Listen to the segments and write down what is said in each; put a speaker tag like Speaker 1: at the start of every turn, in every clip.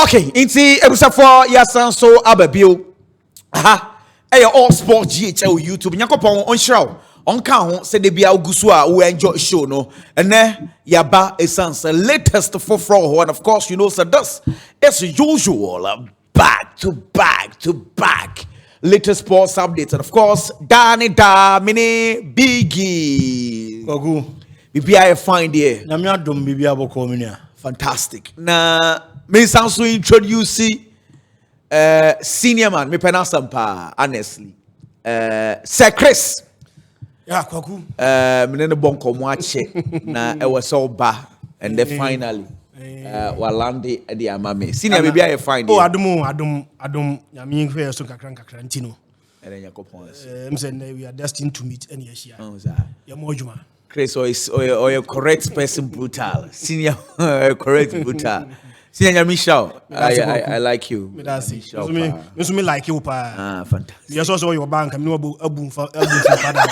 Speaker 1: Okay, inti ebusafo yasan so ababio. Aha. Eyo all sport GHL YouTube. Nyakopon onhiraw. Onka ho se de bia ogusu a we enjoy show no. Ene yaba essence latest for and of course you know so this as usual back to back latest sports updates and of course Danny da mini biggie.
Speaker 2: Ogu.
Speaker 1: Bibia find here.
Speaker 2: Na me adom bibia boko me nia.
Speaker 1: Fantastic. Na me sound so introduce senior man me penasam honestly. Sir Chris.
Speaker 2: Yeah, kwaku.
Speaker 1: Me ne bon komo ache na e was so ba and then finally walande e dey amame. Senior me bia find
Speaker 2: Oh adom nyame hwe so kakran ntino.
Speaker 1: And then yakopon.
Speaker 2: Say we are destined to meet any year.
Speaker 1: Oh sir.
Speaker 2: Ya mojuma.
Speaker 1: Chris or a correct person brutal. Senior correct brutal. Senior Michelle, I like you.
Speaker 2: Me like you pa.
Speaker 1: Ah, fantastic.
Speaker 2: You also your bank. I'm no boom from pada.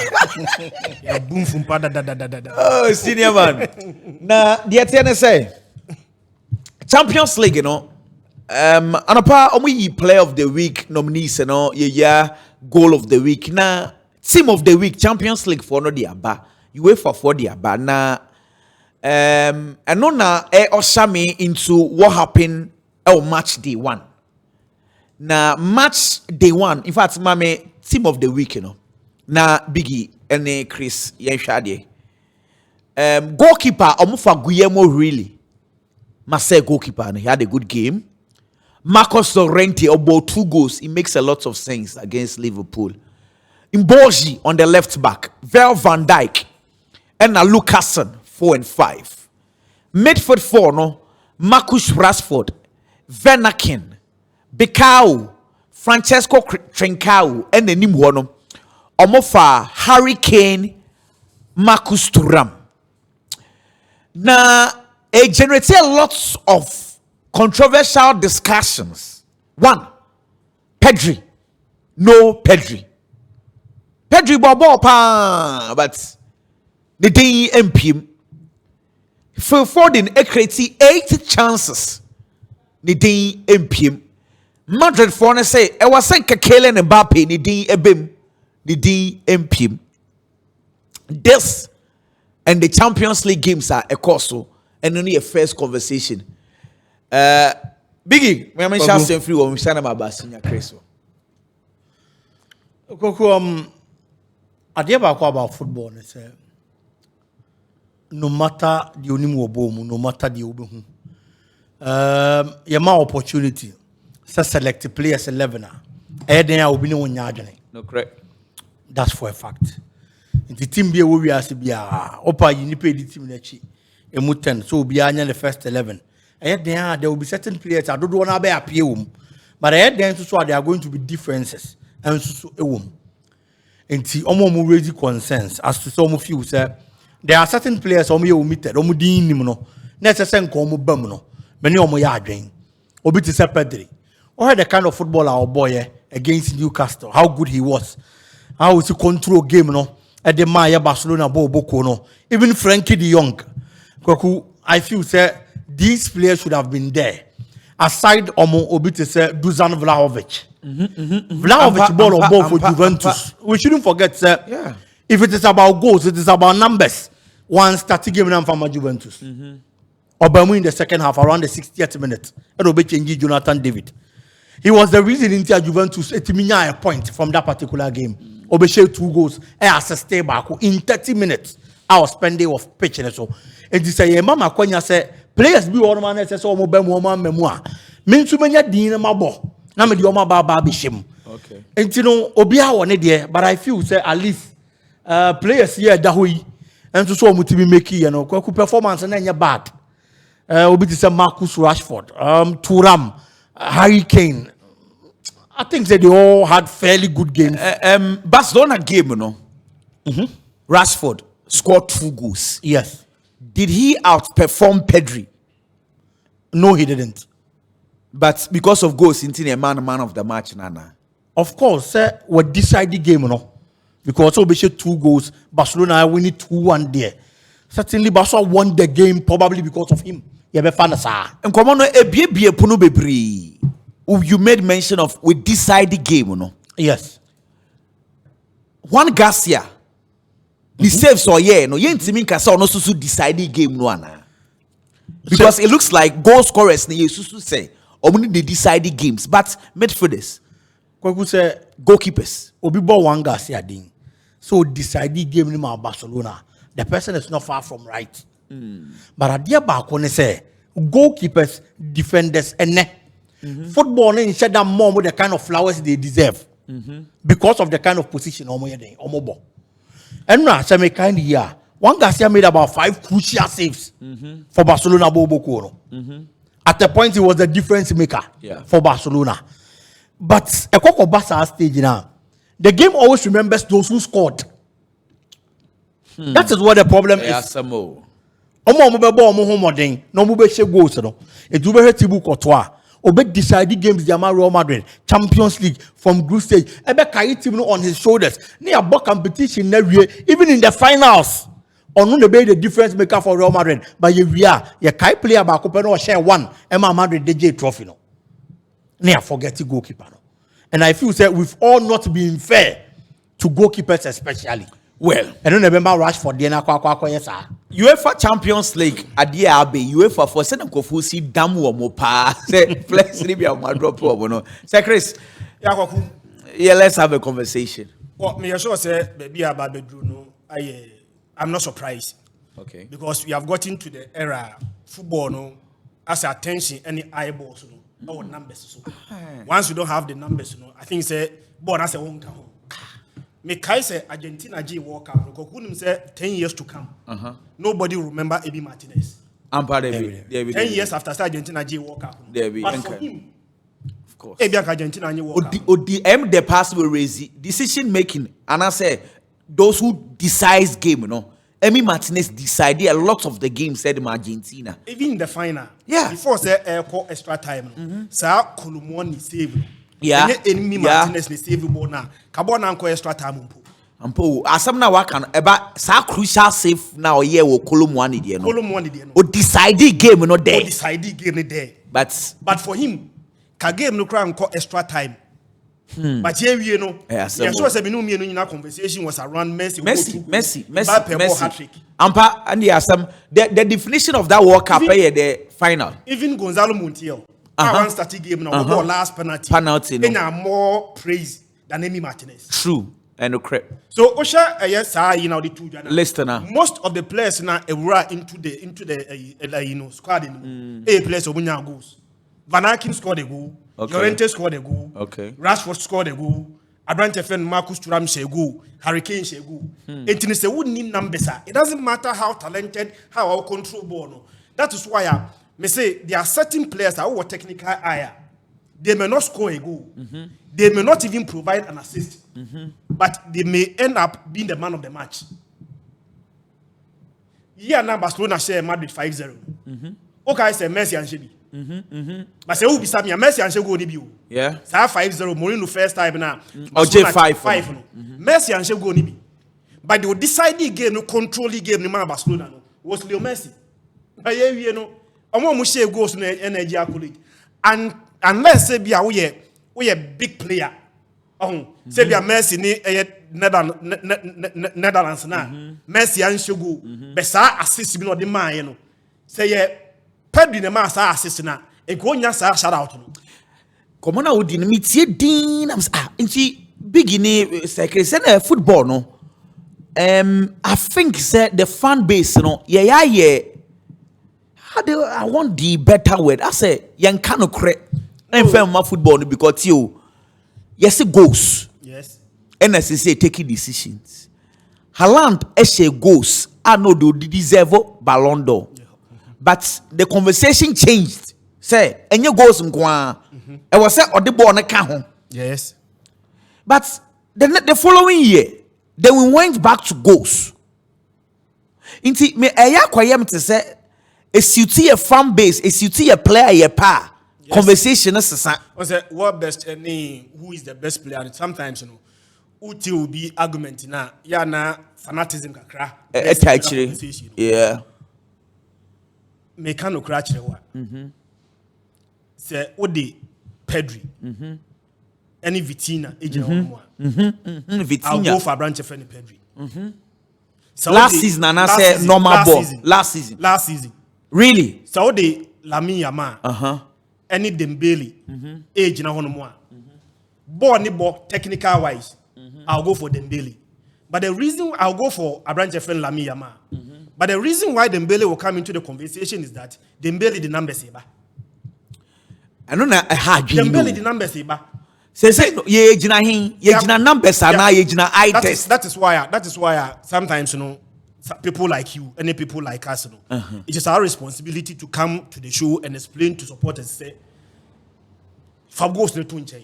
Speaker 1: Oh, senior man. Na the say Champions League, you know. Anapa omu player of the week nominees, you know. Yeah, goal of the week. Na team of the week Champions League for no the aba. UEFA for the aba na. And no na osame into what happened match day one. Na match day one, in fact, mame team of the week, you know. Na Biggie and Chris Yenshade. Goalkeeper Omufa Guillermo really. Marseille goalkeeper, and he had a good game. Marcos Llorente about 2 goals. He makes a lot of sense against Liverpool. Mboji on the left back. Vel van Dijk. And Lucasen. 4 and 5. Midfield 4, no. Marcus Rashford, Venakin, Becao, Francesco Trincao, and the Nimwono. Omofa, Harry Kane, Marcus Thuram. Now, it generated lots of controversial discussions. One, Pedri. No Pedri. Pedri Bobo, but the day MP. Phil Foden created 8 chances. The day MPM. Madrid for say I was saying Kakele and Mbappe the day ebim the day MPM. This and the Champions League games are a course and only a first conversation. Biggie, we are mentioning free or we shall not about senior Chris.
Speaker 2: Idea about football is no matter the unimu obomu, no matter the obomu. Yama opportunity. Select players 11. Then will be no one.
Speaker 1: No correct.
Speaker 2: That's for a fact. The team be we are to be opa you pay the team nechi. Emuten so be the first 11. There will be certain players I don't want to be appear. But then so there are going to be differences and so and see almost raise concerns as to some of you say. There are certain players omo ye omitted omo din nim no na se nko omo bam no many omo ya adwen obi to say Pedri or the kind of footballer our boy against Newcastle how good he was how he control game no at the Maya Barcelona boko no even Frankie de Jong kwaku I feel say these players should have been there aside omo obi to say Dusan Vlahovic Vlahovic ball for Juventus we shouldn't forget say yeah. If it is about goals, it is about numbers. One starting game now from Juventus. Obama in the second half, around the 60th minute. It will be changing Jonathan David. He was the reason Inter Juventus a point from that particular game. Obeshe 2 goals. As a stay back in 30 minutes. I was spending of pitching so. And this say mama kwanya say players be one man say so mo bem woman memoir. Me too many din na mabo. Na me di o ma ba be shim. Okay. And you know obi a won there, but I feel say at least players here dahui and so mutimi make you know performance na nya bad obi to say Marcus Rashford Thuram Harry Kane I think that they all had fairly good games.
Speaker 1: Barcelona game you know. Rashford scored 2 goals.
Speaker 2: Yes.
Speaker 1: Did he outperform Pedri?
Speaker 2: No, he didn't.
Speaker 1: But because of goals into a man of the match nana.
Speaker 2: Of course what decide the game you know. Because Obeshe 2 goals, Barcelona winning 2-1 there. Certainly, Barcelona won the game probably because of him. ye be fa na sa.
Speaker 1: Nkomo no ebie pono bebree. You made mention of we decide the game, no?
Speaker 2: Yes.
Speaker 1: Juan Garcia. The save so no yentimi kasa no so decide the game no ana. Because it looks like goal scorers ne yesusu say omuni they decide the games, but midfielders,
Speaker 2: Kwaku say
Speaker 1: goalkeepers,
Speaker 2: obi ball Juan Garcia din. So decide the game ni ma Barcelona. The person is not far from right. But adia ba ko ne say goalkeepers, defenders ene. Football ne share them more with the kind of flowers they deserve. Because of the kind of position omo ye omo ball. And now, some kind of year, Juan Garcia made about 5 crucial saves for Barcelona. At the point, he was the difference maker for Barcelona. But a Coco Barca stage now, the game always remembers those who scored. That is what the problem is. No goals. It will be Thibaut Courtois. Obe decided games Diama Real Madrid, Champions League from group stage. Ebe carry team on his shoulders. Ni about competition even in the finals. Onu the be the difference maker for Real Madrid. But you carry player back up and share one. Emma Madrid DJ trophy no. Ni forget the goalkeeper no. And I feel that we've all not been fair to goalkeepers especially.
Speaker 1: Well,
Speaker 2: I don't remember rush for Diana Kwa yes sir.
Speaker 1: UEFA Champions League adia abe UEFA for send nkofu si dam wo mo pa say flex ni bia ma drop wo no. Say Chris, yeah, let's have a conversation.
Speaker 3: Well, me sure say baby aba bedru no I'm not surprised.
Speaker 1: Okay.
Speaker 3: Because we have gotten to the era football no as attention any eyeballs no or numbers so. Once you don't have the numbers no I think say ball as a won ka ho. Me kai say Argentina G World Cup because who say 10 years to come. Nobody will remember Ebi Martinez. 10 years after Argentina G World Cup. But for him,
Speaker 1: of course.
Speaker 3: Ebi Argentina G World Cup.
Speaker 1: The past will raise decision making and I say those who decide game, you know. Emi Martinez decided a lot of the games said in Argentina.
Speaker 3: Even in the final.
Speaker 1: Yeah.
Speaker 3: Before say call extra time. Sa Kolumoni save.
Speaker 1: Yeah.
Speaker 3: Enemy Martinez ni save ball na. Kabona anko extra time mpo.
Speaker 1: Ampo asam na waka eba sa crucial save now here wo Kolumwani die no.
Speaker 3: Kolumwani die no.
Speaker 1: O decide game no there.
Speaker 3: O decide game there.
Speaker 1: But
Speaker 3: for him, ka game no cry anko extra time. But here we know. Yes, so say me no me no conversation was around Messi. Hat-trick.
Speaker 1: Ampa and the asam the definition of that World Cup the final.
Speaker 3: Even Gonzalo Montiel. One starting game now, last penalty. No. More praise than Emi Martinez.
Speaker 1: True. And correct.
Speaker 3: So Osha yes, the two
Speaker 1: listener.
Speaker 3: Most of the players now were into the squad players obunya goals. Van Aken scored a goal. Llorente scored a goal.
Speaker 1: Okay.
Speaker 3: Rashford scored a goal. Abrante Fen Marcus Thuram share goal. Hurricane share goal. It wouldn't need numbers. It doesn't matter how talented, how our control ball. No. That is why me say there are certain players that are technical higher. They may not score a goal. They may not even provide an assist. But they may end up being the man of the match. Yeah, now Barcelona share Madrid 5-0. Okay, I say Messi and Shebi. But say who be Samia Messi and Shebi go ni bi.
Speaker 1: Yeah.
Speaker 3: Say 5-0 Mourinho first time now.
Speaker 1: Or J5.
Speaker 3: No. Messi and Shebi go ni bi. But they decide the game, no control the game, no man Barcelona no. Was Leo Messi. But yeah, you know. Omo share goals no energy accolade. And unless say bia we a big player. Say bia Messi ni Netherlands na. Messi and Shogu. Be sa assist bi no de man ye no. Say ye Pedri na ma sa assist na. E go nya sa shout out no.
Speaker 1: Come on out in meet din am nti beginning say football no. I think say the fan base no yeah. I want the better word. I say, young cannot correct. I'm my football because yes, it goes.
Speaker 3: Yes.
Speaker 1: And as I say, taking decisions. Haaland goes. I know do deserve Ballon d'Or. But the conversation changed. Say, and your goals I was said, or the ball on account.
Speaker 3: Yes.
Speaker 1: But the following year, then we went back to goals. Inti me kwayem to say. A suit a fan base, a suit a player, a pa. Conversation is
Speaker 3: what best who is the best player? Sometimes you know, Uti will be argument na yana fanatism kakra.
Speaker 1: Actually, yeah.
Speaker 3: mekano crutch rewa. Say Ode Pedri. Any Vitina agent I'll
Speaker 1: Vitinha.
Speaker 3: go for a branch of any Pedri. So
Speaker 1: Last season, and I said normal ball. Last season. Really?
Speaker 3: So the Lami Yama. Any Dembele age na hono mo. Ball ni ball technical wise. I'll go for Dembele. But the reason I'll go for a branch of Lami Yama. But the reason why Dembele will come into the conversation is that Dembele the number seba.
Speaker 1: I don't know how
Speaker 3: Dembele the number seba.
Speaker 1: Say ye jina numbers are now ye jina eye test.
Speaker 3: That is why sometimes people like you and people like us it is our responsibility to come to the show and explain to supporters say Fabio's not tunche.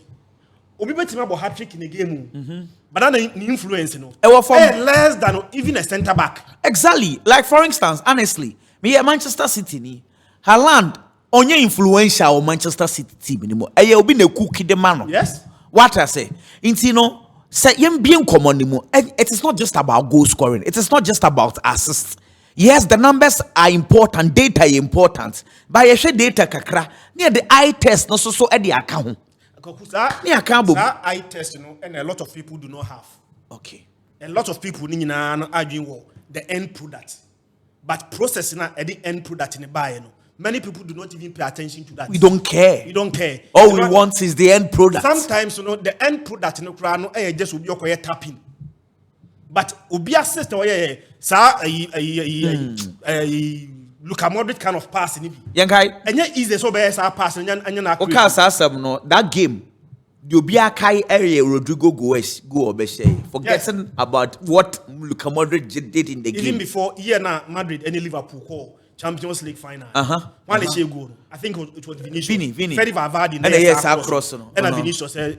Speaker 3: Obi betima bo hat-trick in the game. But that influence less than even a centre back.
Speaker 1: Exactly. Like for instance, honestly, me at Manchester City ni Haaland onye influential of Manchester City team anymore. Eye obi na cookie the man.
Speaker 3: Yes.
Speaker 1: What I say, say bien common anymore. It is not just about goal scoring. It is not just about assists. Yes, the numbers are important, data is important. But you share data kakra near the eye test no so at the account.
Speaker 3: That eye test, and a lot of people do not have.
Speaker 1: Okay.
Speaker 3: A lot of people are arguing the end product, but processing at the end product in the buy. Many people do not even pay attention to that.
Speaker 1: We don't care.
Speaker 3: We don't care.
Speaker 1: All we want is the end product.
Speaker 3: Sometimes the end product in the crowd just will be okay tapping. But ubi assist Luka Modric kind of pass in it.
Speaker 1: Yankai.
Speaker 3: And yet easy so bad pass and
Speaker 1: that game. The Obiakai area Rodrigo Goes go obeshe. Forgetting about what Luka Modric did in the game.
Speaker 3: Even before Madrid any Liverpool call Champions League final. One is goal. I think it was Vinicius.
Speaker 1: Vini.
Speaker 3: Freddy Valverde
Speaker 1: and yes, across.
Speaker 3: And Vinicius at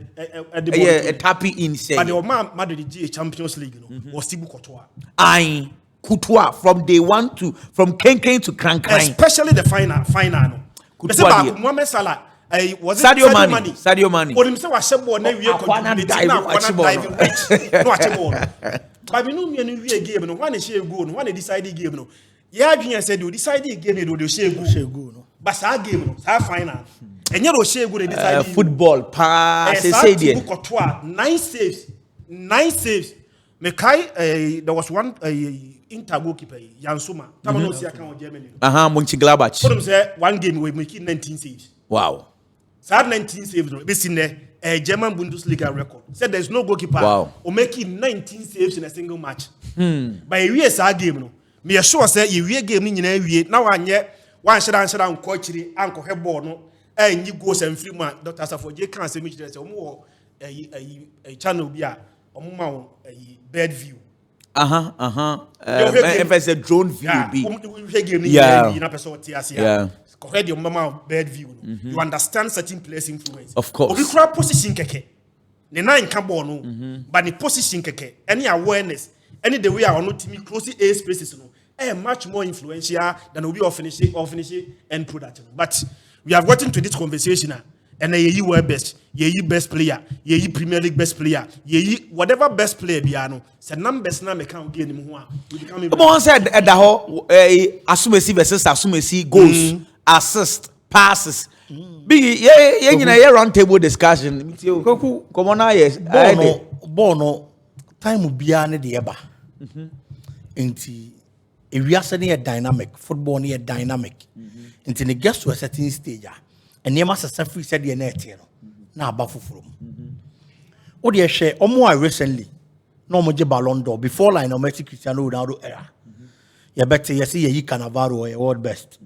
Speaker 3: the
Speaker 1: ball. A tappy in say.
Speaker 3: But the Madrid Champions League was Thibaut Courtois.
Speaker 1: Aye. Courtois from day one to from Ken to Crank.
Speaker 3: Especially the final. Courtois. Mohamed Salah. Was it
Speaker 1: Sadio Mane.
Speaker 3: Or himself was ball na we But we know me and we game no one is share goal no one decide game no. Yeah, you said you decide game no share goal. But that game no, that final. And you share goal decide
Speaker 1: football pass say there.
Speaker 3: Courtois 9 saves. Mekai there was one Inter goalkeeper Yansuma. Tamano see account Germany.
Speaker 1: Mönchengladbach.
Speaker 3: So them say one game we make 19 saves.
Speaker 1: Wow.
Speaker 3: So 19 saves no. Be seen there a German Bundesliga record. Said there's no goalkeeper who making 19 saves in a single match. But we say game no. Me sure say you game ni nyina wie na wanye wan shira nkochiri anko heball no enyi goals and free man Dr. Safoje kan say me say omo a channel bi a omo ma bird view.
Speaker 1: If it's a drone view
Speaker 3: bird view. You understand certain players' influence.
Speaker 1: Of course.
Speaker 3: Obi kura position keke. Ne nine can ball no. But the position keke, any awareness, any the way I want to close the A spaces no. Much more influential than we of finishing end product. But we have gotten to this conversation now. And you were best, ye best player, ye Premier League best player, ye whatever best player biano. Said numbers na me count game mu ho.
Speaker 1: Come said at the whole asumesi versus asumesi goals, assist, passes. Big yeah round table discussion. Come on now yes.
Speaker 2: Bono time bia ne de eba. Enti ewiase ne dynamic, football ne dynamic. Enti ne get to a certain stage. And you must have free said the net, now about from. What do you share? Omo recently, no more Ballon d'Or before Lionel Messi Cristiano Ronaldo era. You better you see ye Cannavaro or your world best.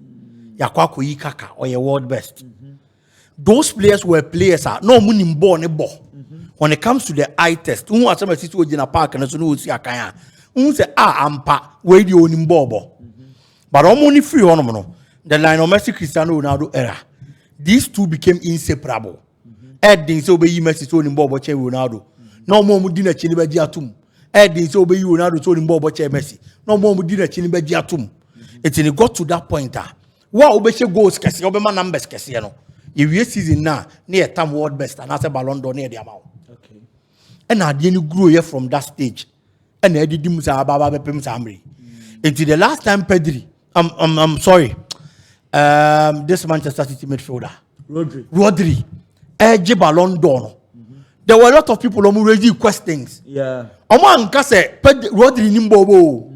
Speaker 2: Ya Kwaku Kaka or your world best. Those players were players are no money born a ball. When it comes to the eye test, who are some situations in a park and so no see a kaya. Who say ampa where the only bobo. But only free on the Lionel Messi Cristiano Ronaldo era. These two became inseparable. Edding so be Messi so in Bobo Che Ronaldo. No more Mudina Chinibeji atum. Edding so be Ronaldo so in Bobo Che Messi. No more Mudina Chinibeji atum. It's in got to that point. Wow, Obeche goals Cassi, Obama numbers Cassiano. If you season now near time world best and as a Ballon d'Or near the amount. Okay. And I didn't grow here from that stage. And I did Musa Baba Pim Samri. Until the last time Pedri, I'm sorry. This Manchester City midfielder.
Speaker 1: Rodri.
Speaker 2: Ballon d'Or. There were a lot of people who raised questions.
Speaker 1: Yeah.
Speaker 2: Oman kase Rodri nimbobo.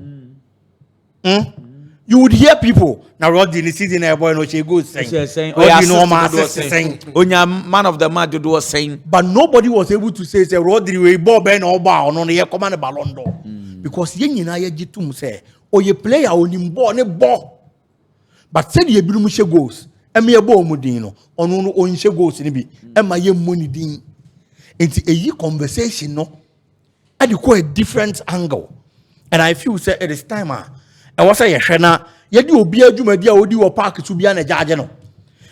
Speaker 2: You would hear people now Rodri in the season boy no she goes saying. Rodri no man saying.
Speaker 1: Onya man of the match was saying.
Speaker 2: But nobody was able to say Rodri we ball ben or bar on the command Ballon d'Or. Because yen na ye jitum say or ye player on him ball. But said ye birumushe goals. Emi ye ball mudino. Onu onye goals ni bi. Ema ye money din. It's a conversation, no? At a different angle. And I feel say at this time, I was say Shana, you do be a Jumadia or do a park to be an a judge.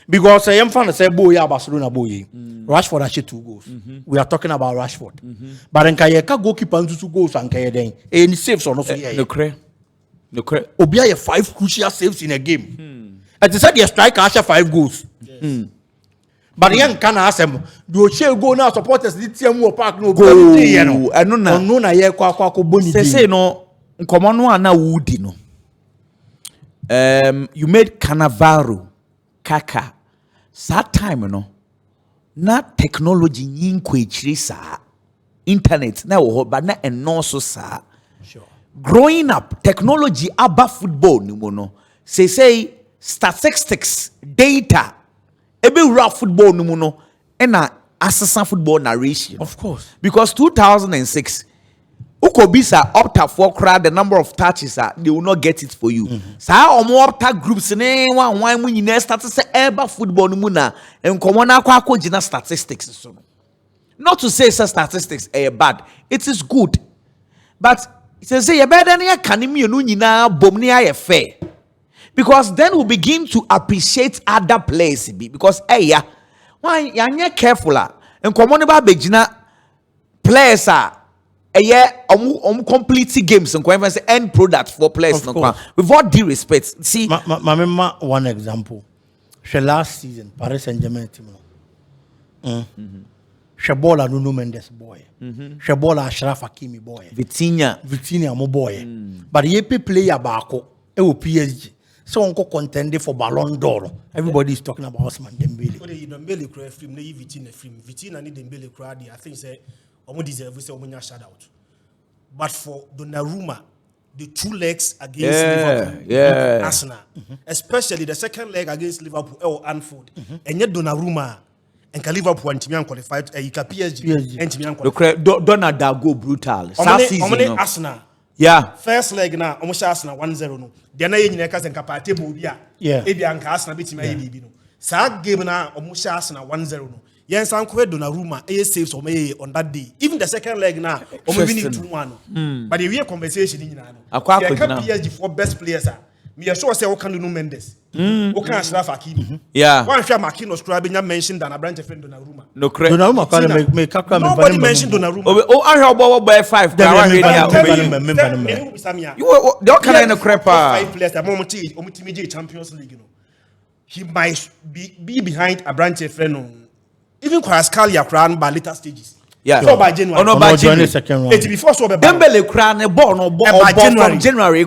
Speaker 2: Because I am fan to say boy Barcelona boy. Rashford actually 2 goals. We are talking about Rashford. But in Kayaka goalkeeper and 2 goals and Kayadeng. Any saves or not? No credit. Obia 5 crucial saves in a game. At the said your striker has 5 goals. But young can ask them, do you go now supporters the team will park no go? I know na ye kwa boni.
Speaker 1: Say no, common one na woody no. You made Cannavaro, Kaka. That time no. Na technology yinkwe chiri sa. Internet na wo but na eno so sa.
Speaker 2: Sure.
Speaker 1: Growing up, technology about football ni mo no. Say statistics, data. Ebe rap football no no and assassin football narration.
Speaker 2: Of course.
Speaker 1: Because 2006 Ukobisa opta for crowd the number of touches they will not get it for you. Sa omo opta groups ne one mu nyina start say eba football no mu na enkomo na akwa gina statistics so. Not to say statistics are bad. It is good. But it say you better than academy no nyina bom ne aye fair. Because then we begin to appreciate other players. Because why you're careful and common about begina players are complete games and end product for players. With all due respect, see,
Speaker 2: one example. She last season Paris Saint-Germain team. Shabola Nuno Mendes boy. Shabola Ashraf Hakimi boy.
Speaker 1: Vitinha
Speaker 2: mo boy. But ye player bako e o PSG. So on contender for Ballon d'Or. Everybody is talking about Ousmane Dembele.
Speaker 3: Dembele cry film, no Vitinha film. Vitinha need Dembele cry. I think say omo deserve say omo shout out. But for Donnarumma, the 2 legs against Liverpool, Arsenal, especially the second leg against Liverpool or Anfield, and yet Donnarumma and Liverpool and Timian qualified. PSG and Timian qualified.
Speaker 1: Donnarumma go brutal.
Speaker 3: Arsenal.
Speaker 1: Yeah.
Speaker 3: First leg na almost Arsenal 1-0 no. Dia na yenyina ka senka party mo bia. Ebi anka Arsenal betima ye bibi no. Sa game na almost Arsenal 1-0 no. Yen san ko Donnarumma saves on that day. Even the second leg na omo winning 2-1. But the real conversation nyina no.
Speaker 1: Akwa
Speaker 3: PSG for best players me sure say o kan Nuno Mendes. O kan Ashraf Hakimi.
Speaker 1: Yeah.
Speaker 3: One share Marquinhos Crab benya mentioned than a branch friend Donnarumma.
Speaker 2: Donnarumma can make
Speaker 3: nobody mentioned Donnarumma.
Speaker 1: Oh, I heard about by 5. You don't kind of crap.
Speaker 3: 5 players that moment Champions League, you know. He might be behind a branch friend. Even Kvaratskhelia crown by later stages.
Speaker 1: Yeah.
Speaker 3: So by January.
Speaker 2: No, by January second round.
Speaker 3: It before so by
Speaker 1: Dembele crown a ball no ball from January.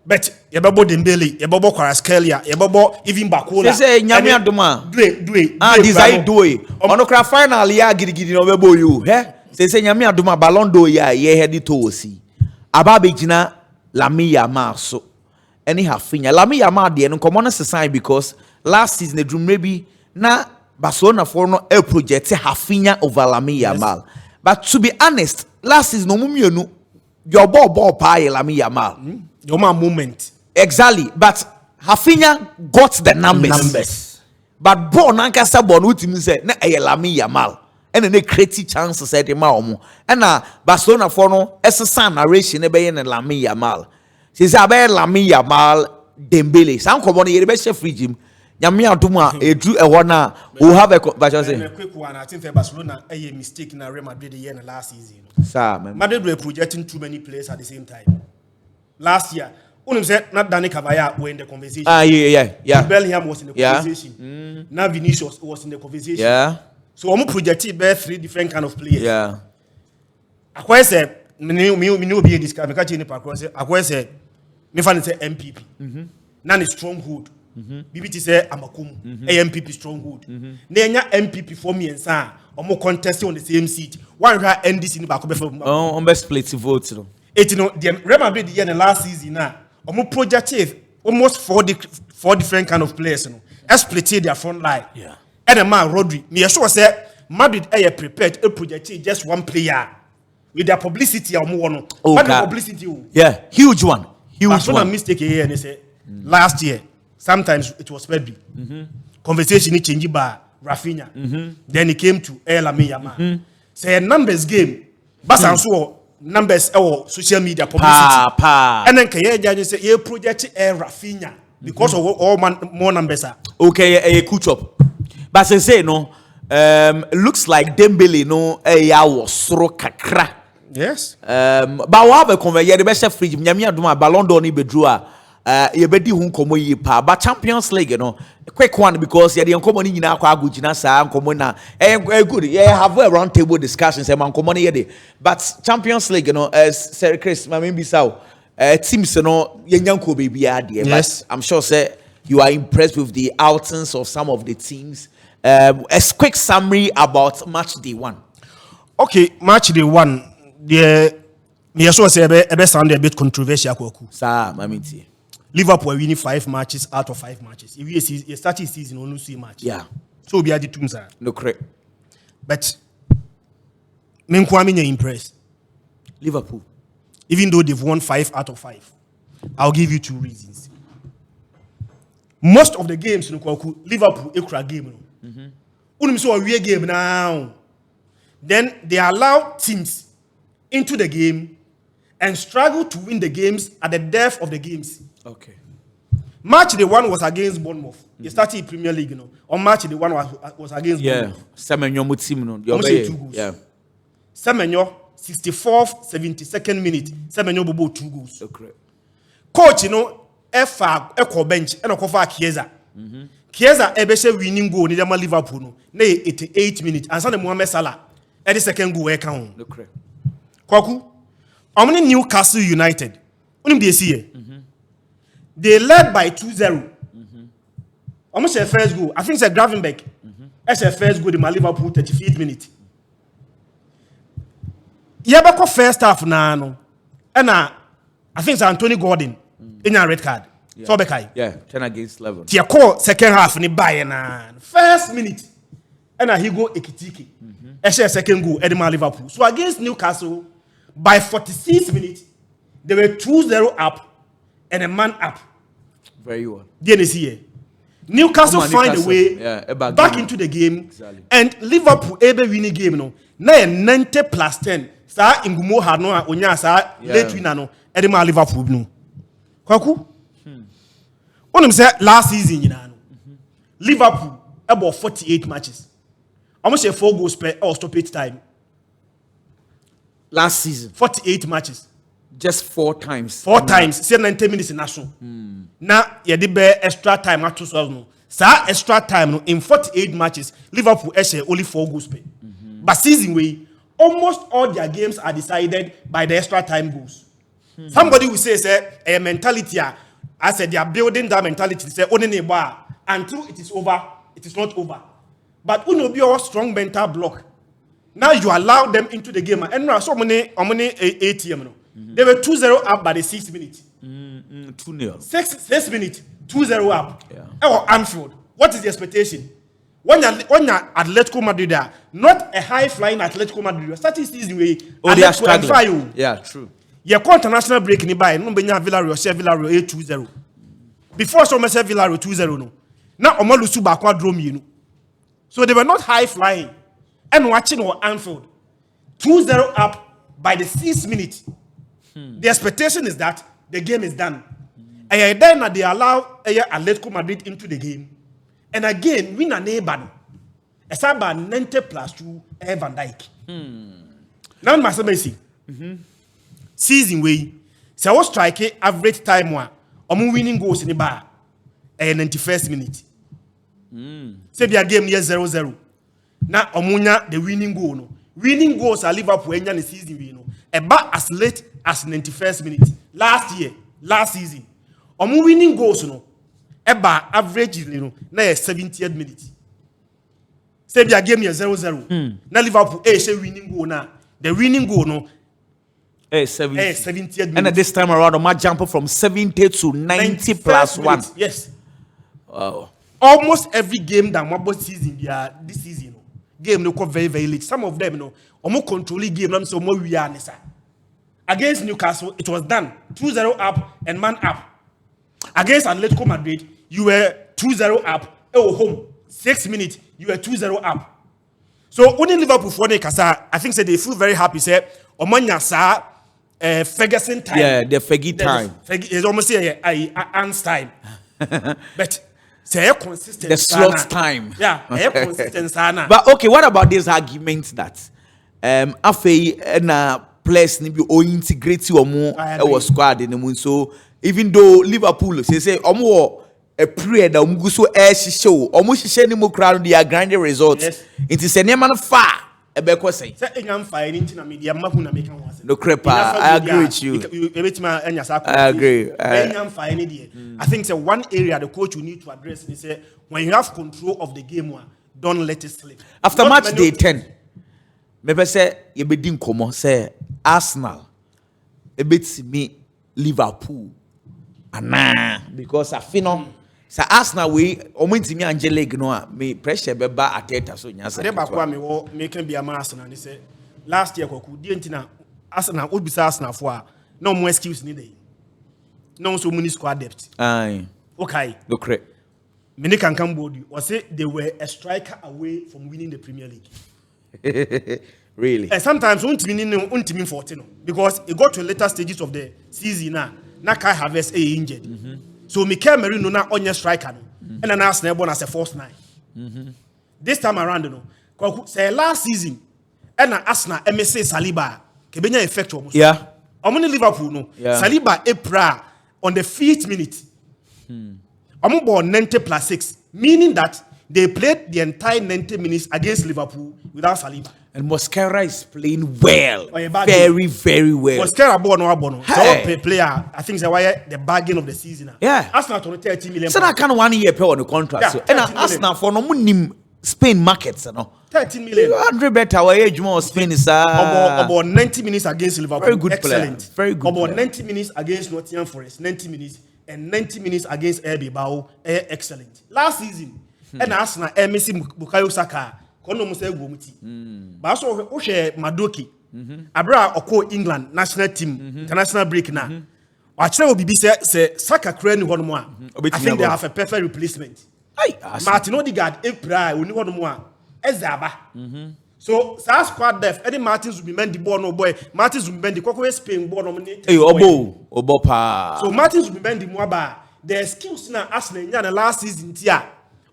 Speaker 3: But yebobo Dembele, yebobo Kvaratskhelia, yebobo even Bakola.
Speaker 1: Say nyame adoma.
Speaker 3: Do
Speaker 1: desire do it. Ono kra final ya gidigidi no bebo you. Say nyame adoma Ballon d'Or ya ye head to osi. Aba begina Lamine Yamal so. Any Rafinha. Lamine Yamal de no common sign because last season the dream maybe na Barcelona for no a project Rafinha over Lamine Yamal. But to be honest, last season no mumienu your ball pie Lamine Yamal.
Speaker 3: Your moment.
Speaker 1: Exactly. But Rafinha got the numbers. But ball nankasa ball no team say na Lamine Yamal. And then they create chances said him omo. And Barcelona for no essa narration e be na Lamine Yamal. She say about Lamine Yamal Dembele. Some come on here be chef regime. Nyame adoma edu e na we have a but you say
Speaker 3: a quick one. I think Barcelona a mistake in Real Madrid the last season.
Speaker 1: Sir,
Speaker 3: Madrid were projecting too many players at the same time. Last year, Unim said not Dani Cavaya were in the conversation.
Speaker 1: Yeah.
Speaker 3: Bellingham was in the conversation. Now Vinicius was in the conversation.
Speaker 1: Yeah.
Speaker 3: So I'm projecting 3 different kind of players.
Speaker 1: Yeah.
Speaker 3: I said, me be this guy. Me can't change the park. I said, me find it MPP. Now the stronghold BBT say Amakum, AMPP stronghold. Nenya MPP for me and San, or more contesting on the same seat. One NDC in back of
Speaker 1: on best split votes.
Speaker 3: It the Real Madrid the year last season now, or more projective almost four different kind of players. Split their front line.
Speaker 2: Yeah.
Speaker 3: And a man Rodri, me sure say Madrid are prepared to project just one player with their publicity or more. What the publicity?
Speaker 1: Yeah, huge one. Huge
Speaker 3: one. A mistake here and they say last year sometimes it was Pedri. Conversation is changing by Rafinha. Then it came to El Amiyama. Say a numbers game. But so numbers or social media publicity. And then Kaya say you project Rafinha because of all more numbers are.
Speaker 1: Okay, a coach up. But say no, looks like Dembele no was so kakra.
Speaker 3: Yes.
Speaker 1: But we have a conveyor the best fridge. Nyamia do my Ballon d'Or ni bedrua. You bedi hun komo yi pa. But Champions League, a quick one because you the komo ni nyina kwa agujina sa komo na. Good. Yeah, have a round table discussion. Say man komo ni yede. But Champions League, as Sir Chris, my main bisau. Teams, yenyanko baby idea.
Speaker 3: Yes.
Speaker 1: But I'm sure say you are impressed with the outings of some of the teams. A quick summary about match day 1.
Speaker 3: Okay, match day 1. Me so say e sound a bit controversial kwaku.
Speaker 1: Sir, mamiti.
Speaker 3: Liverpool winning 5 matches out of 5 matches. If you start season only 3 matches.
Speaker 1: Yeah.
Speaker 3: So be the teams are.
Speaker 1: No correct.
Speaker 3: But me kwame impressed.
Speaker 1: Liverpool.
Speaker 3: Even though they've won 5 out of 5. I'll give you 2 reasons. Most of the games in Liverpool ekura game. Unim so a game now. Then they allow teams into the game and struggle to win the games at the depth of the games.
Speaker 1: Okay.
Speaker 3: Match the 1 was against Bournemouth. They started Premier League, On match the 1 was against Bournemouth.
Speaker 1: Semenyo mu team no.
Speaker 3: Yeah. Semenyo 64th, 72nd minute. Semenyo bobo 2 goals.
Speaker 1: Okay.
Speaker 3: Coach, Echo bench and Okofa Chiesa. Chiesa ebeshe winning goal ni dem Liverpool no. Na 88 minutes. And Sane Mohamed Salah. At the second goal count.
Speaker 1: Okay.
Speaker 3: Kwaku. Omni Newcastle United. Unim dey see They led by 2-0. Almost their first goal. I think it's a Gravenberch. That's their first goal in my Liverpool 35th minute. Yabako first half na no. And I think it's Anthony Gordon in a red card.
Speaker 1: Yeah.
Speaker 3: So Bekai.
Speaker 1: Yeah, 10 against 11.
Speaker 3: Tia call second half ni buy na first minute. And he go Ekitike. Second goal Edema Liverpool. So against Newcastle by 46 minutes they were 2-0 up and a man up.
Speaker 1: Very well.
Speaker 3: DNC. Newcastle find a way back into the game. Exactly. And Liverpool able winning game no. Na 90 plus 10. Sa Ngumo had no onya sa late winner no. Edema Liverpool no. Kwaku. Onim say last season no. Liverpool about 48 matches. Almost a 4 goals per or stoppage time.
Speaker 1: Last season.
Speaker 3: 48 matches.
Speaker 1: Just 4 times.
Speaker 3: 4 times. Say 90 minutes in national. Now, you did extra time at 2,000. No. So, extra time no, in 48 matches, Liverpool actually only 4 goals per. But season way, almost all their games are decided by the extra time goals. Somebody will say, a mentality, I said they are building that mentality. Say, only bar until it is over, it is not over. But uno be a strong mental block. Now you allow them into the game. And now so many ATM. No. They were 2-0 up by the 6th minute.
Speaker 1: 2-0.
Speaker 3: 6 minutes, 2-0 up.
Speaker 1: Yeah.
Speaker 3: Or Anfield. What is the expectation? When you're Atletico Madrid, not a high-flying Atletico Madrid. You're starting season way.
Speaker 1: They are struggling. Yeah, true.
Speaker 3: You call international break in by no Benya Villarreal, share Villarreal 2-0. Before so much Villarreal 2-0 no. Now Omalusu Bakwa Dromi. So they were not high-flying. And watching or Anfield 2-0 up by the 6th minute. The expectation is that the game is done. And then they allow Atletico Madrid into the game. And again, win a neighbor. It's about 90 plus 2 Van Dijk. Now, my see. Season way. So I was striking average time one. I'm winning goals in the bar. 91st minute. Say be a game near 0-0. Now, Omunya the winning goal. No. Winning goals are Liverpool in the season. You know, about as late as 91st minute. Last season. Omu winning goals. No. Eba average, na 70th minute. Say be a game 0-0. Na Liverpool say winning goal na. The winning goal no. 70th minute.
Speaker 1: And at this time around, my jump from 70 to 90 plus 1.
Speaker 3: Yes.
Speaker 1: Wow.
Speaker 3: Almost every game that Mabo season this season, game no very very late. Some of them almost controlling game. I'm so more we are against Newcastle. It was done 2-0 up and man up. Against Atletico Madrid, you were 2-0 up. Oh, home 6 minutes, you were 2-0 up. So only Liverpool for Kasa, I think they feel very happy. Say Omanya sa Ferguson time.
Speaker 1: Yeah, the Fergie time.
Speaker 3: It's almost say Anne's time. But say consistent.
Speaker 1: The slot time.
Speaker 3: Yeah, consistent sana.
Speaker 1: But okay, what about this argument that afei na players ni bi o integrate omo e squad in the so even though Liverpool say omo a period that omo so show omo hihye ni mo crowd they are grinding results. It is a name man far e be ko say
Speaker 3: enyam fa any na media mahu na make am wase.
Speaker 1: No crepa, I agree with you. I agree.
Speaker 3: Enyam fa any there. I think say one area the coach will need to address is say when you have control of the game, don't let it slip.
Speaker 1: After match day 10, maybe say you be din komo say Arsenal a bit me Liverpool ana because I feel say Arsenal we omo me Angelique no me pressure be ba Ateta so nya say.
Speaker 3: Dey back wa me wo make be am Arsenal ni say last year kwaku die ntina Arsenal would be Arsenal for no more excuse ni dey. No so many squad depth.
Speaker 1: Aye.
Speaker 3: Okay.
Speaker 1: No correct.
Speaker 3: Many can come board or say they were a striker away from winning the Premier League.
Speaker 1: Really?
Speaker 3: And sometimes untimin 14 because it got to later stages of the season now Kai Havertz injured. So Mikel Merino na on your striker and then Arsenal born as a false 9. This time around say last season and Arsenal MSC Saliba kebenya effect almost.
Speaker 1: Yeah.
Speaker 3: Omoni Liverpool no. Yeah. Saliba Epra on the 5th minute. I'm born 90 plus 6, meaning that they played the entire 90 minutes against Liverpool without Saliba.
Speaker 1: And Mosquera is playing well. Very, very well.
Speaker 3: Mosquera born. So player, I think the bargain of the season.
Speaker 1: Yeah.
Speaker 3: Arsenal to 30 million.
Speaker 1: So that kind of 1 year pay on the contract. Yeah, so, and Arsenal for no money Spain markets, no.
Speaker 3: 13 million.
Speaker 1: 100 better our age more Spain is
Speaker 3: about 90 minutes against Liverpool.
Speaker 1: Very good
Speaker 3: excellent.
Speaker 1: Player. Very good.
Speaker 3: About 90 minutes against Nottingham Forest. 90 minutes. And 90 minutes against RB Bao, excellent. Last season, and Arsenal, Messi Bukayo Saka, Kono Muse Gumuti. But also, Oshe Madoki, Abra Oko England national team, international break now. Actually, will be say Saka Crane one more. I think they have a perfect replacement. Martin Odegaard, Epra, we know more. Ezaba. So, squad def, any Martins will be meant the ball, no boy. Martins will be meant the Coco Spain ball nominate.
Speaker 1: Obo pa.
Speaker 3: So, Martins will be meant the Mwaba. The skills now, Arsenal, in the last season,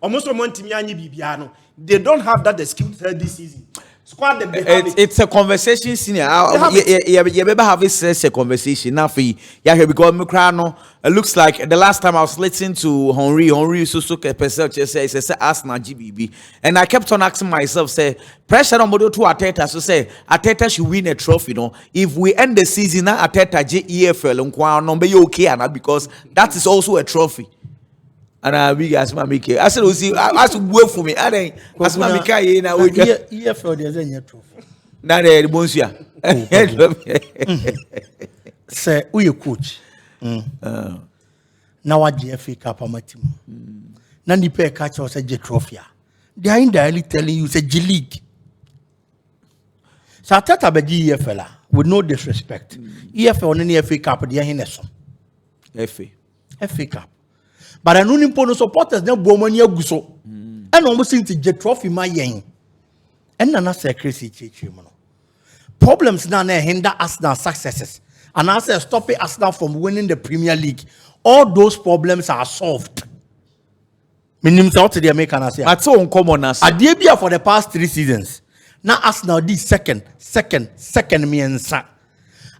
Speaker 3: almost a month, Bibiano. They don't have that skill this season. Squad them,
Speaker 1: it's a conversation senior. You better have a conversation now for yeah because Mukrano looks like the last time I was listening to Henry Susuke Pesel say Arsenal GBB and I kept on asking myself say pressure on Modo to Ateta so say Ateta should win a trophy if we end the season now Ateta EFL and number okay because that is also a trophy. And we guys make it. I said, see, I should work for me. I didn't. As my Mika, now we get
Speaker 2: EFL. There's any trophy.
Speaker 1: Now the Monsieur.
Speaker 2: Say, who you coach? Now what GFA Cup on my team? Nandi pay catch us a J trophy. They are indirectly telling you say G League. So I thought about EFL with no disrespect. EFL on any FA Cup, they are in a song. FA Cup. But I know no supporters na bomani aguso. And almost since the trophy my yen. And na say crazy chichi mo. Problems na hinder Arsenal successes. And I say stop Arsenal from winning the Premier League. All those problems are solved. Minim say what the American say.
Speaker 1: That's so uncommon as.
Speaker 2: Adebia for the past 3 seasons. Now Arsenal did second me and sa.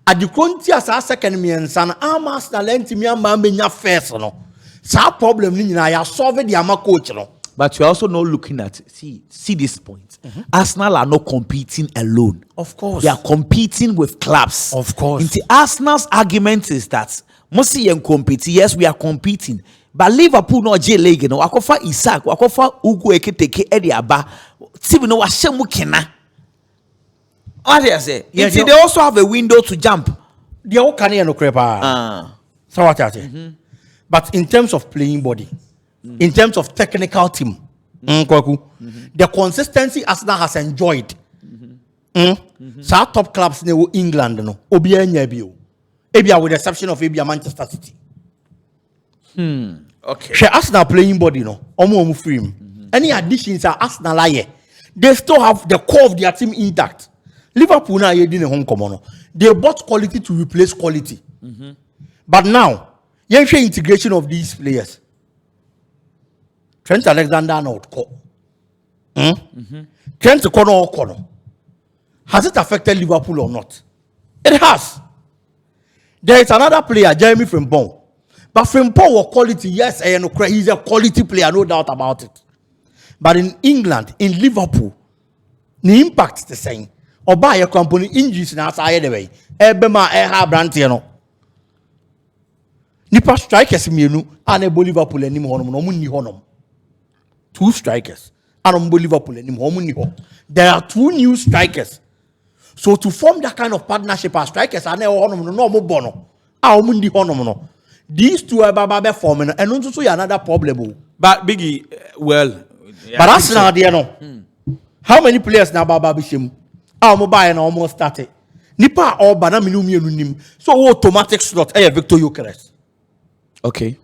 Speaker 2: Adikronti as second me and sa. Arsenal entimi am menya first no. So problem I solve the ama coach no.
Speaker 1: But you're also not looking at see this point. Arsenal are not competing alone.
Speaker 2: Of course.
Speaker 1: They are competing with clubs.
Speaker 2: Of course.
Speaker 1: And the Arsenal's argument is that Mosi and compete. Yes, we are competing. But Liverpool no J League no akofa Isaac akofa Ugu Ekiteke Eddie Aba team no washemu kena. What do you say?
Speaker 2: Yeah,
Speaker 1: They also have a window to jump.
Speaker 2: They all can no crepa. So what I say? But in terms of playing body, in terms of technical team, the consistency Arsenal has enjoyed. So top clubs in England no Obia Nyabio. Ebia with the exception of Ebia Manchester City.
Speaker 1: Okay.
Speaker 2: She Arsenal playing body no. Omo free. Any additions are Arsenal aye. They still have the core of their team intact. Liverpool now in home common. They bought quality to replace quality. But now, you show integration of these players. Trent Alexander-Arnold Trent O'Connor. Has it affected Liverpool or not? It has. There is another player, Jeremy Frimpong. But Frimpong was quality, yes, he's a quality player, no doubt about it. But in England, in Liverpool, the impact is the same. Or buy a company injuries na aside the way. Ebema Brandt, Nipa strikers mienu anebo Liverpool enim honom no munni honom. Two strikers. Anombo Liverpool enim homunni ho. There are two new strikers. So to form that kind of partnership as strikers ane honom no mo bono. Omundi honom no. These two are baba forming and also another problem.
Speaker 1: But Biggie, well, yeah,
Speaker 2: but that's not there no. How many players now baba bishim? Mobile and almost started. Nipa or banaminu nim. So automatic slot Victor Gyökeres.
Speaker 1: Okay.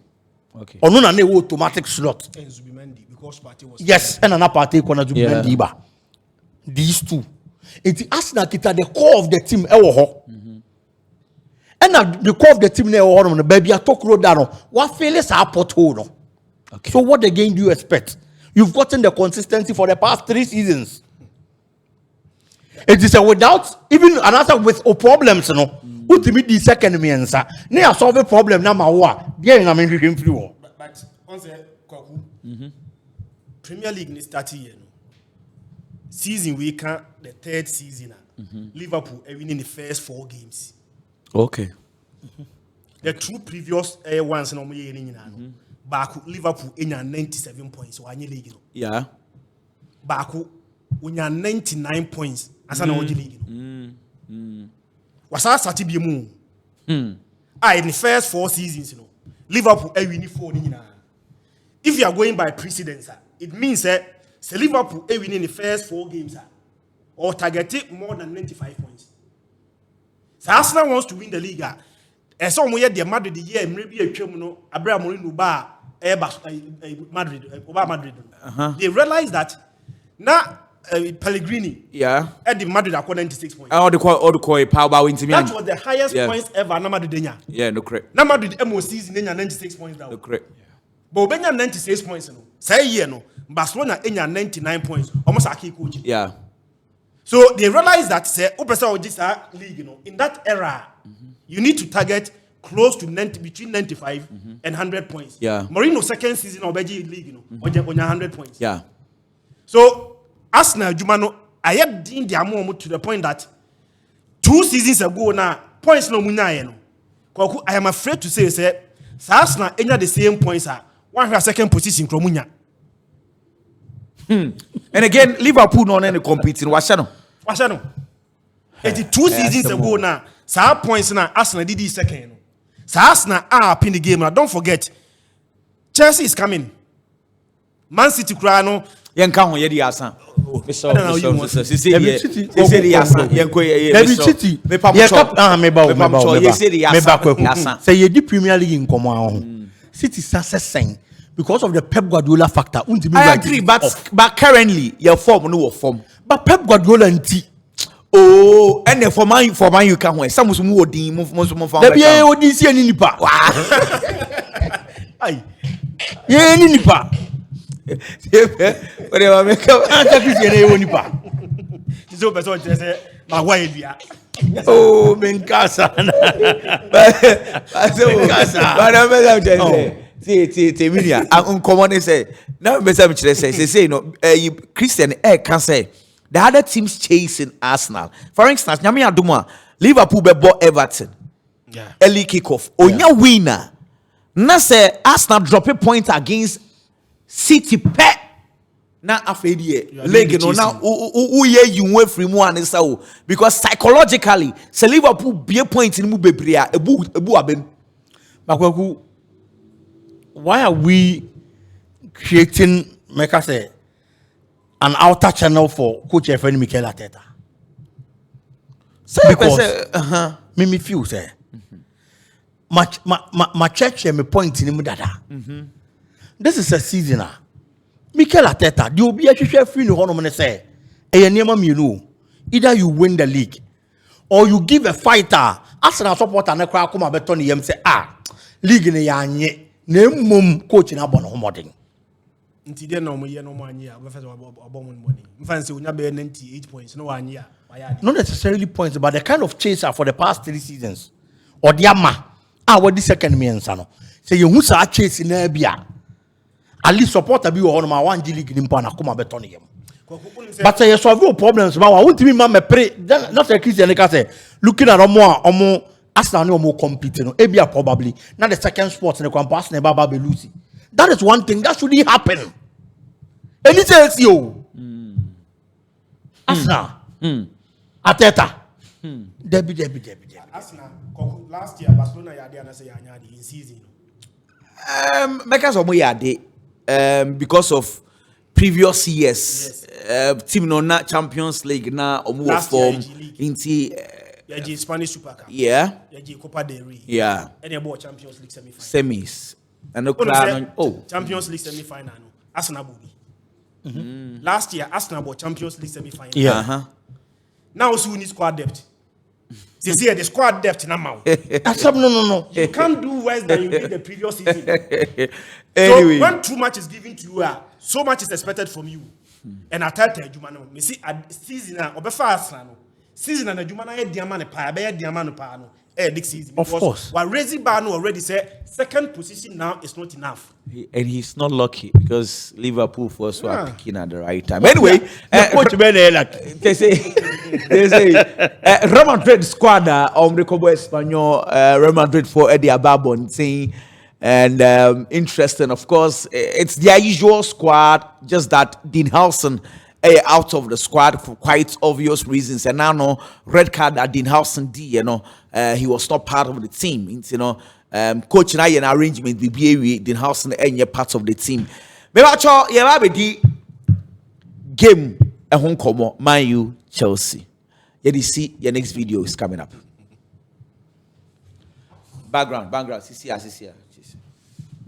Speaker 2: Or no na automatic slot.
Speaker 3: Because party was
Speaker 2: yes, and another party kona Zubimendi ba. These two. It's Arsenal kita the core of the team And the core of the team the baby a talk road down. What failures are pothole no. Okay. So what again do you expect? You've gotten the consistency for the past 3 seasons. It is without even another with problems, no. Ultimately, the second answer. They are solving problem number one. But
Speaker 3: once Premier League started here, season we can the third season. Liverpool are winning the first 4 games.
Speaker 1: Okay.
Speaker 3: The 2 previous ones no more Baku Liverpool in 97 points.
Speaker 1: Yeah.
Speaker 3: Baku when you're 99 points. Asana oji league. Was started be mu. In the first 4 seasons, Liverpool winning 4 If you are going by precedence, it means that Liverpool winning the first 4 games or targeted more than 95 points. So Arsenal wants to win the league. And some way the Madrid the year maybe a no Abraham Moreno bar Madrid. They realize that now Pellegrini, at the Madrid are 96 points.
Speaker 1: All the power into me.
Speaker 3: That was the highest points ever. Na Madrid
Speaker 1: yeah, no correct.
Speaker 3: Na Madrid MOC season 96 points down.
Speaker 1: No correct.
Speaker 3: But Benya 96 points no. Say year no. Barcelona 99 points. Almost a key coach.
Speaker 1: Yeah.
Speaker 3: So they realize that say Opesa Ojisa league in that era, you need to target close to between 95 and 100 points.
Speaker 1: Yeah.
Speaker 3: Mourinho second season of Belgium league on 100 points.
Speaker 1: Yeah.
Speaker 3: So Arsenal Jumano, I have been their moment to the point that 2 seasons ago now points no munya no. I am afraid to say Arsenal enya the same points one second position kromunya.
Speaker 1: And again, Liverpool no any competing. Washano.
Speaker 3: 82 seasons ago now, sa points now Arsenal did second. Sa Arsenal are up in the game now. Don't forget, Chelsea is coming. Man City crano.
Speaker 1: Yanka ho yedi asan.
Speaker 2: Say you did Premier League in common. City success because of the Pep Guardiola factor.
Speaker 1: I agree, but currently your form no form.
Speaker 2: But Pep Guardiola and
Speaker 1: oh, and then for man you can win. Some musu mu odin mu form.
Speaker 2: There be odisi ani nipa. Ai. Ye ni nipa.
Speaker 1: Whatever make up.
Speaker 3: So person say ma wa edua.
Speaker 2: Oh, menkasa.
Speaker 1: But I'm see media. I'm common say. Now me say no Christian can say the other teams chasing Arsenal. For instance, Nyame Aduma, Liverpool be bought Everton.
Speaker 3: Yeah.
Speaker 1: Early kickoff. Onya winner. na say Arsenal drop a point against City pet. Na afedi leg no now who you way free mu anisa o because psychologically say Liverpool be a point in mu bebre a ebu abem.
Speaker 2: Makwaku, why are we creating make us say an outer channel for coach friend Mikel Arteta? Because me feel say my church me point in dada. This is a season. Mikel Arteta, the obi ahwehwe free no hono me say e niema mienu either you win the league or you give a fighter Arsenal supporter na kwa akoma beto ne yam say league ne ya anye na mmom coach na bono homoden
Speaker 3: nti de na omo ye no mo anye a first obom money mfa say onya be 98 points no anye a
Speaker 2: not necessarily points but the kind of chaser for the past 3 seasons or the ama what the second me nsa no say you hu sa chase na bia at least supporter bi wo hono ma wan league ni mpo na akoma beto ne yam but say you solve problems but won't me ma me pre not a Christian can say looking at omo Arsenal no more competing no ebia probably now the second spot in the campus na baba be lose. That is one thing that shouldn't happen. Anything else you Arsenal Arteta Debbie
Speaker 3: Arsenal last year Barcelona yade na say yanyade in season
Speaker 1: Because of because of previous years team no na Champions League na omo form into
Speaker 3: Spanish Super Cup.
Speaker 1: Yeah.
Speaker 3: Copa del Rey.
Speaker 1: Yeah.
Speaker 3: And about Champions League semi-final.
Speaker 1: Semis. And no
Speaker 3: Champions League semi-final. Arsenal Bobby. Last year, Arsenal bought Champions League semi-final.
Speaker 1: Yeah.
Speaker 3: Now we need squad depth. This year the squad depth now.
Speaker 2: No.
Speaker 3: You can't do worse than you did the previous season.
Speaker 1: Anyway.
Speaker 3: So when too much is given to you, so much is expected from you. And I tell you, man, me see a season obefa Arsenal. Season and the Jumana Diamant pa, be Diamant pa no. Next season.
Speaker 2: Of course.
Speaker 3: While raising bar no already said second position now is not enough.
Speaker 1: And he's not lucky because Liverpool first were picking at the right time. Anyway,
Speaker 2: coach
Speaker 1: they say Real Madrid squad Recobo Espanol Real Madrid for Eddie Ballon saying and interesting, of course, it's their usual squad, just that Dean Howson out of the squad for quite obvious reasons, and now no red card that Dean Howson did, he was not part of the team. Coach and I an arrangement with Dean Howson and part of the team. Maybe the game at home come Man U Chelsea. You see your next video is coming up. Background, see.